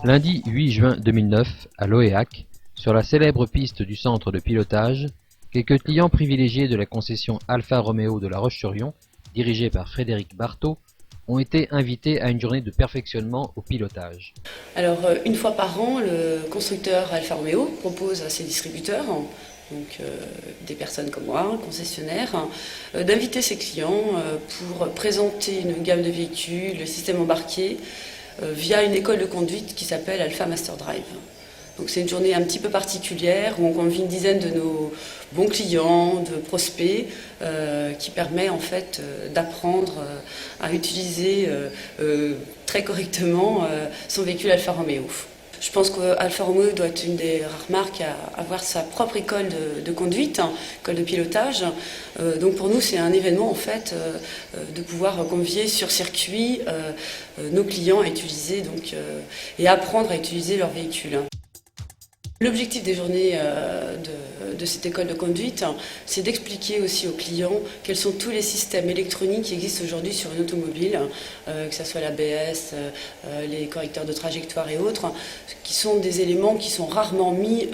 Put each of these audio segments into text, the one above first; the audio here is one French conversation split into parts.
Lundi 8 juin 2009, à Loéac, sur la célèbre piste du centre de pilotage, quelques clients privilégiés de la concession Alfa Romeo de La Roche-sur-Yon, dirigée par Frédéric Barthaud, ont été invités à une journée de perfectionnement au pilotage. Alors, une fois par an, le constructeur Alfa Romeo propose à ses distributeurs, donc des personnes comme moi, concessionnaires, d'inviter ses clients pour présenter une gamme de véhicules, le système embarqué, via une école de conduite qui s'appelle Alfa Master Drive. Donc c'est une journée un petit peu particulière où on convie une dizaine de nos bons clients, de prospects, qui permet en fait d'apprendre à utiliser très correctement son véhicule Alfa Romeo. Je pense qu'Alfa Romeo doit être une des rares marques à avoir sa propre école de conduite, école de pilotage. Donc pour nous, c'est un événement en fait de pouvoir convier sur circuit nos clients à utiliser et apprendre à utiliser leur véhicule. L'objectif des journées de cette école de conduite, c'est d'expliquer aussi aux clients quels sont tous les systèmes électroniques qui existent aujourd'hui sur une automobile, que ce soit l'ABS, les correcteurs de trajectoire et autres, qui sont des éléments qui sont rarement mis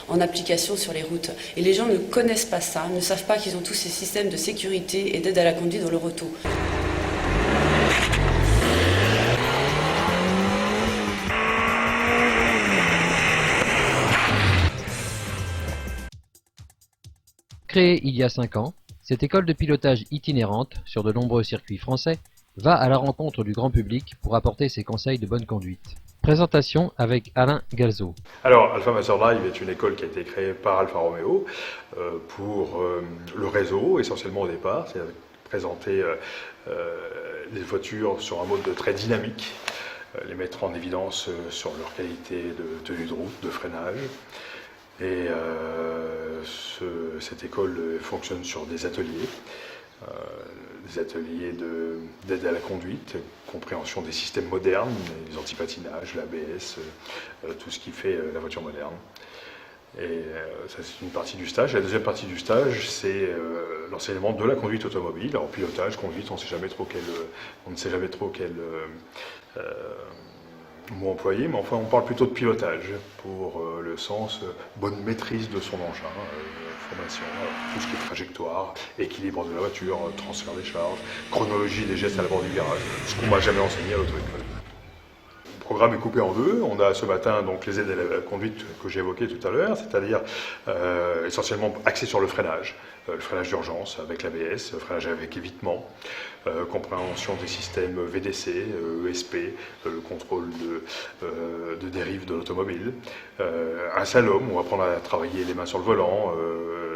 en application sur les routes. Et les gens ne connaissent pas ça, ne savent pas qu'ils ont tous ces systèmes de sécurité et d'aide à la conduite dans leur auto. Créée il y a 5 ans, cette école de pilotage itinérante sur de nombreux circuits français va à la rencontre du grand public pour apporter ses conseils de bonne conduite. Présentation avec Alain Galzo. Alors, Alfa Master Drive est une école qui a été créée par Alfa Romeo pour le réseau, essentiellement au départ. C'est présenter les voitures sur un mode très dynamique, les mettre en évidence sur leur qualité de tenue de route, de freinage. Et cette école fonctionne sur des ateliers d'aide à la conduite, compréhension des systèmes modernes, les antipatinages, l'ABS, tout ce qui fait la voiture moderne. Et ça, c'est une partie du stage. La deuxième partie du stage, c'est l'enseignement de la conduite automobile. Alors pilotage, conduite, on ne sait jamais trop quel mot employé, mais enfin on parle plutôt de pilotage pour le sens bonne maîtrise de son engin, formation, tout ce qui est trajectoire, équilibre de la voiture, transfert des charges, chronologie des gestes à l'avant du virage, ce qu'on m'a jamais enseigné à l'autre école. Le programme est coupé en deux. On a ce matin donc les aides à la conduite que j'ai évoquées tout à l'heure, c'est-à-dire essentiellement axé sur le freinage d'urgence avec l'ABS, le freinage avec évitement, compréhension des systèmes VDC, ESP, le contrôle de dérive de l'automobile, un slalom où on va apprendre à travailler les mains sur le volant,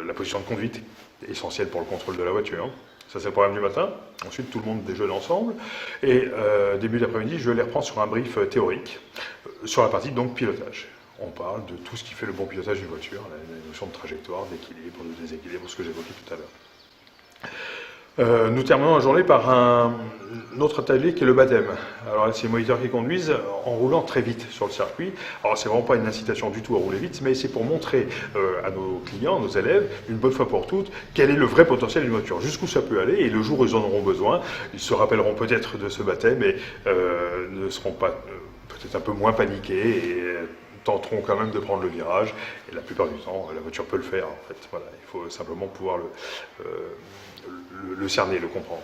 la position de conduite essentielle pour le contrôle de la voiture. Ça, c'est le programme du matin. Ensuite, tout le monde déjeune ensemble. Et début d'après-midi, je vais les reprendre sur un brief théorique, sur la partie donc pilotage. On parle de tout ce qui fait le bon pilotage d'une voiture, la notion de trajectoire, d'équilibre, de déséquilibre, ce que j'évoquais tout à l'heure. Nous terminons la journée par un autre atelier qui est le baptême. Alors c'est les moniteurs qui conduisent en roulant très vite sur le circuit. Alors c'est vraiment pas une incitation du tout à rouler vite, mais c'est pour montrer à nos clients, à nos élèves, une bonne fois pour toutes, quel est le vrai potentiel d'une voiture, jusqu'où ça peut aller, et le jour où ils en auront besoin, ils se rappelleront peut-être de ce baptême et ne seront pas peut-être un peu moins paniqués et tenteront quand même de prendre le virage. Et la plupart du temps, la voiture peut le faire en fait. Voilà, il faut simplement pouvoir le cerner, le comprendre.